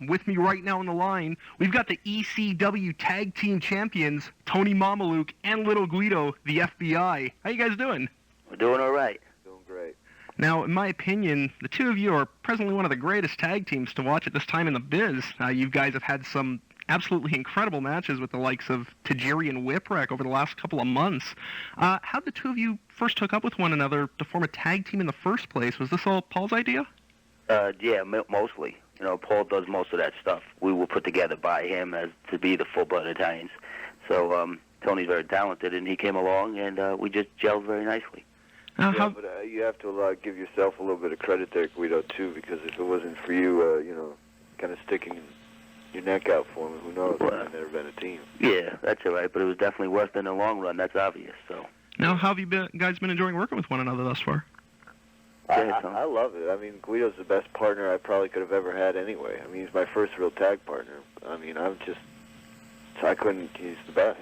with me right now on the line, we've got the ECW Tag Team Champions, Tony Mamaluke and Little Guido, the FBI. How you guys doing? We're doing all right. Doing great. Now, in my opinion, the two of you are presently one of the greatest tag teams to watch at this time in the biz. You guys have had some absolutely incredible matches with the likes of Tajiri and Whipwreck over the last couple of months. How did the two of you first hook up with one another to form a tag team in the first place? Was this all Paul's idea? Yeah, mostly. Paul does most of that stuff. We were put together by him as to be the full-blood Italians. So Tony's very talented, and he came along, and we just gelled very nicely. But you have to give yourself a little bit of credit there, Guido, too, because if it wasn't for you, kind of sticking your neck out for him, who knows, it might never been a team. Yeah, that's all right, but it was definitely worth it in the long run. That's obvious. So. Now, how have you guys been enjoying working with one another thus far? I love it. I mean, Guido's the best partner I probably could have ever had anyway. I mean, he's my first real tag partner. I mean, he's the best.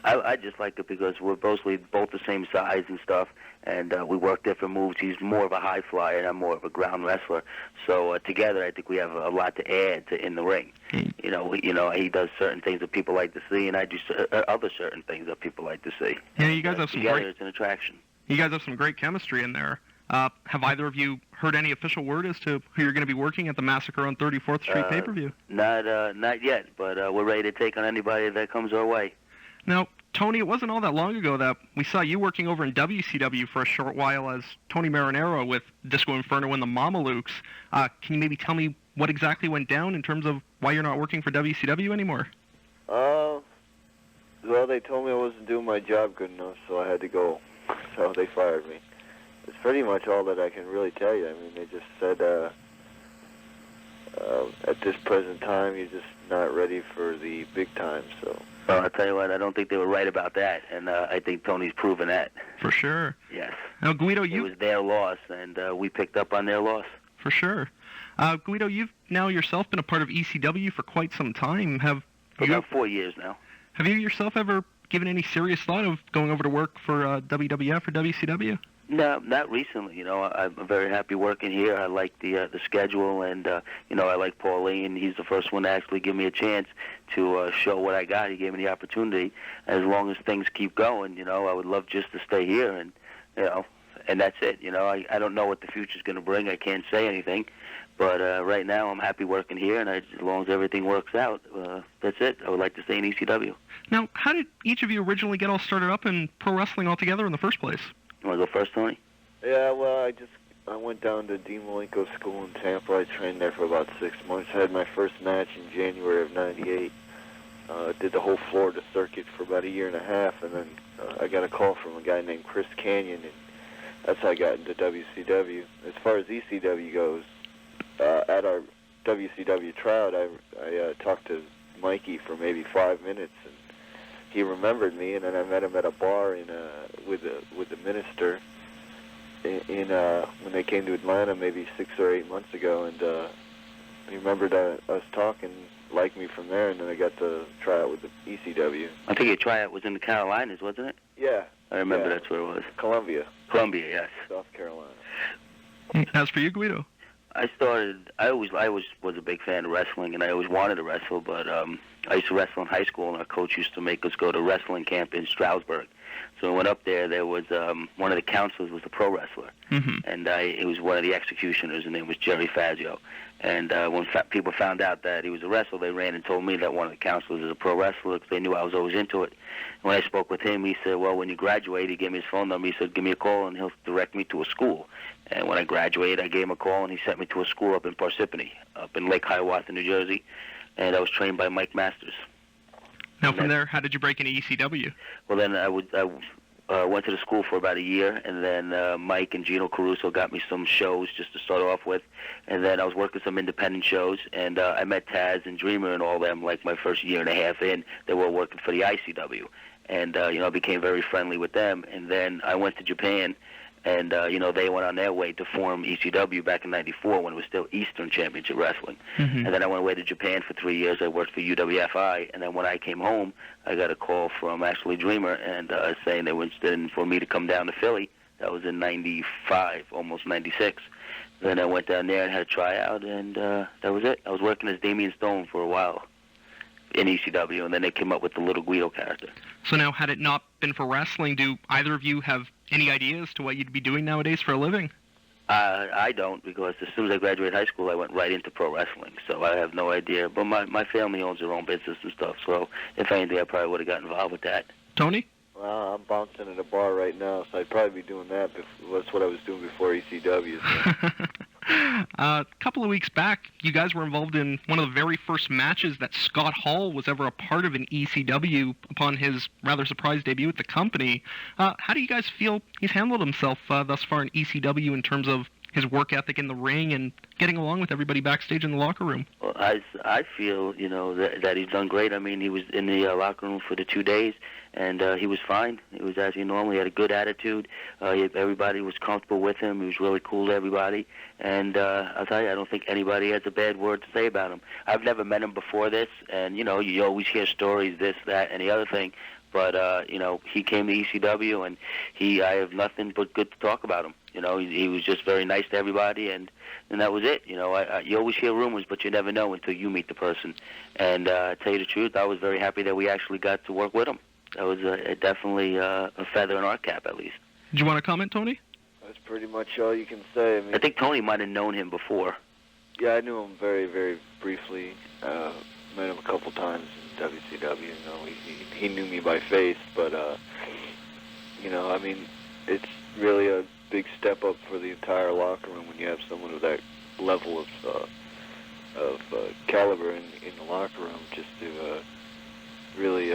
I just like it because we're mostly both the same size and stuff, and we work different moves. He's more of a high flyer, and I'm more of a ground wrestler. So together, I think we have a lot to add in the ring. He does certain things that people like to see, and I do other certain things that people like to see. Yeah, you guys have some together, it's an attraction. You guys have some great chemistry in there. Have either of you heard any official word as to who you're going to be working at the Massacre on 34th Street pay-per-view? Not yet, but we're ready to take on anybody that comes our way. Now, Tony, it wasn't all that long ago that we saw you working over in WCW for a short while as Tony Marinero with Disco Inferno and the Mamalukes. Can you maybe tell me what exactly went down in terms of why you're not working for WCW anymore? Well, they told me I wasn't doing my job good enough, so I had to go. So they fired me. It's pretty much all that I can really tell you. I mean, they just said, at this present time, you're just not ready for the big time, so... Well, I'll tell you what, I don't think they were right about that, and I think Tony's proven that. For sure. Yes. Now, Guido, It was their loss, and we picked up on their loss. For sure. Guido, you've now yourself been a part of ECW for quite some time. About 4 years now. Have you yourself ever given any serious thought of going over to work for WWF or WCW? No, not recently. I'm very happy working here. I like the schedule, and I like Pauline. He's the first one to actually give me a chance to show what I got. He gave me the opportunity. As long as things keep going, I would love just to stay here, and and that's it. I don't know what the future's going to bring. I can't say anything, but right now I'm happy working here, and as long as everything works out, that's it. I would like to stay in ECW. Now, how did each of you originally get all started up in pro wrestling altogether in the first place? You want to go first, Tony? Yeah, well, I went down to Dean Malenko School in Tampa. I trained there for about 6 months. I had my first match in January of '98. Did the whole Florida circuit for about a year and a half, and then I got a call from a guy named Chris Canyon, and that's how I got into WCW. As far as ECW goes, at our WCW tryout, I talked to Mikey for maybe 5 minutes, and he remembered me, and then I met him at a bar with the minister when they came to Atlanta maybe 6 or 8 months ago, and he remembered us talking, liked me from there, and then I got to try out with the ECW. I think your tryout was in the Carolinas, wasn't it? Yeah. I remember that's where it was. Columbia, yes. South Carolina. As for you, Guido? I always was a big fan of wrestling, and I always wanted to wrestle, but I used to wrestle in high school, and our coach used to make us go to wrestling camp in Stroudsburg. So we went up there was one of the counselors was a pro wrestler, and he was one of the executioners. His name was Jerry Fazio. And when people found out that he was a wrestler, they ran and told me that one of the counselors is a pro wrestler because they knew I was always into it. And when I spoke with him, he said, well, when you graduate, he gave me his phone number. He said, give me a call, and he'll direct me to a school. And when I graduated, I gave him a call, and he sent me to a school up in Parsippany, up in Lake Hiawatha, New Jersey. And I was trained by Mike Masters. Now, from there, how did you break into ECW? Well, then I went to the school for about a year, and then Mike and Gino Caruso got me some shows just to start off with. And then I was working some independent shows, and I met Taz and Dreamer and all them like my first year and a half in. They were working for the ICW. And, I became very friendly with them. And then I went to Japan, and, they went on their way to form ECW back in '94 when it was still Eastern Championship Wrestling. And then I went away to Japan for 3 years. I worked for UWFI, and then when I came home, I got a call from actually Dreamer and saying they were interested for me to come down to Philly. That was in '95, almost '96. Then I went down there and had a tryout, and that was it. I was working as Damian Stone for a while in ECW, and then they came up with the little Guido character. So now, had it not been for wrestling, do either of you have any idea as to what you'd be doing nowadays for a living? I don't, because as soon as I graduated high school, I went right into pro wrestling, so I have no idea. But my family owns their own business and stuff, so if anything, I probably would have got involved with that. Tony? Well, I'm bouncing at a bar right now, so I'd probably be doing that. That's what I was doing before ECW. So. A couple of weeks back, you guys were involved in one of the very first matches that Scott Hall was ever a part of in ECW upon his rather surprise debut with the company. How do you guys feel he's handled himself thus far in ECW in terms of his work ethic in the ring and getting along with everybody backstage in the locker room? Well, I feel, that he's done great. I mean, he was in the locker room for the 2 days, and he was fine. He was as he normally had a good attitude. Everybody was comfortable with him. He was really cool to everybody. And I'll tell you, I don't think anybody has a bad word to say about him. I've never met him before this, and, you always hear stories, this, that, and the other thing. But, he came to ECW, and I have nothing but good to talk about him. He was just very nice to everybody, and that was it. You always hear rumors, but you never know until you meet the person. And to tell you the truth, I was very happy that we actually got to work with him. That was definitely a feather in our cap, at least. Did you want to comment, Tony? That's pretty much all you can say. I think Tony might have known him before. Yeah, I knew him very, very briefly. Met him a couple times in WCW. He knew me by face, but it's really a big step up for the entire locker room when you have someone of that level of caliber in the locker room, just to really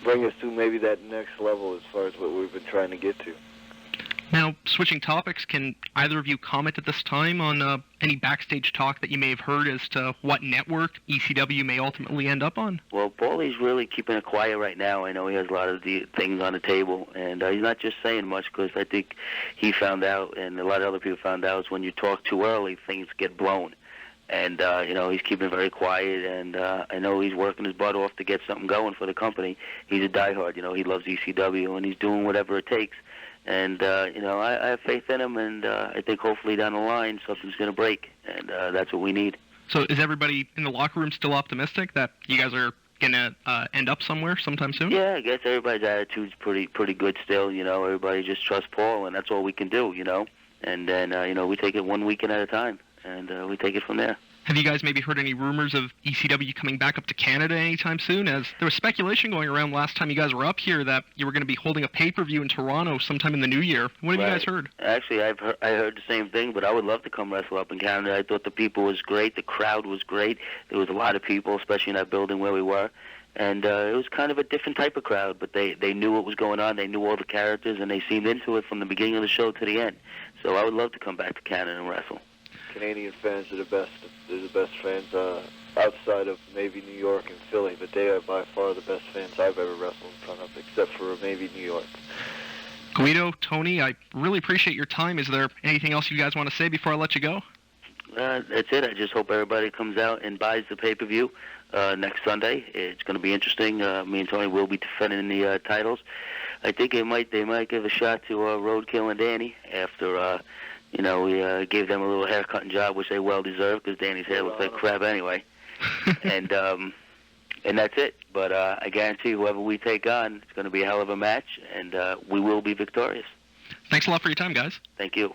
bring us to maybe that next level as far as what we've been trying to get to. Now, switching topics, can either of you comment at this time on any backstage talk that you may have heard as to what network ECW may ultimately end up on? Well, Paulie's really keeping it quiet right now. I know he has a lot of the things on the table, and he's not just saying much, because I think he found out, and a lot of other people found out, is when you talk too early, things get blown. And, he's keeping very quiet, and I know he's working his butt off to get something going for the company. He's a diehard, he loves ECW, and he's doing whatever it takes. And, I have faith in him, and I think hopefully down the line something's going to break, and that's what we need. So is everybody in the locker room still optimistic that you guys are going to end up somewhere sometime soon? Yeah, I guess everybody's attitude's pretty good still, Everybody just trusts Paul, and that's all we can do, And then, we take it one weekend at a time, and we take it from there. Have you guys maybe heard any rumors of ECW coming back up to Canada anytime soon? As there was speculation going around last time you guys were up here that you were going to be holding a pay-per-view in Toronto sometime in the new year. What have you guys heard? Actually, I heard the same thing, but I would love to come wrestle up in Canada. I thought the people was great. The crowd was great. There was a lot of people, especially in that building where we were. And it was kind of a different type of crowd, but they knew what was going on. They knew all the characters, and they seemed into it from the beginning of the show to the end. So I would love to come back to Canada and wrestle. Canadian fans are the best. They're the best fans outside of maybe New York and Philly, but they are by far the best fans I've ever wrestled in front of, except for maybe New York. Guido, Tony, I really appreciate your time. Is there anything else you guys want to say before I let you go? That's it. I just hope everybody comes out and buys the pay-per-view next Sunday. It's going to be interesting. Me and Tony will be defending the titles. I think they might give a shot to Roadkill and Danny after... we gave them a little haircutting job, which they well deserved, because Danny's hair looks like crap anyway. and that's it. But I guarantee whoever we take on, it's going to be a hell of a match, and we will be victorious. Thanks a lot for your time, guys. Thank you.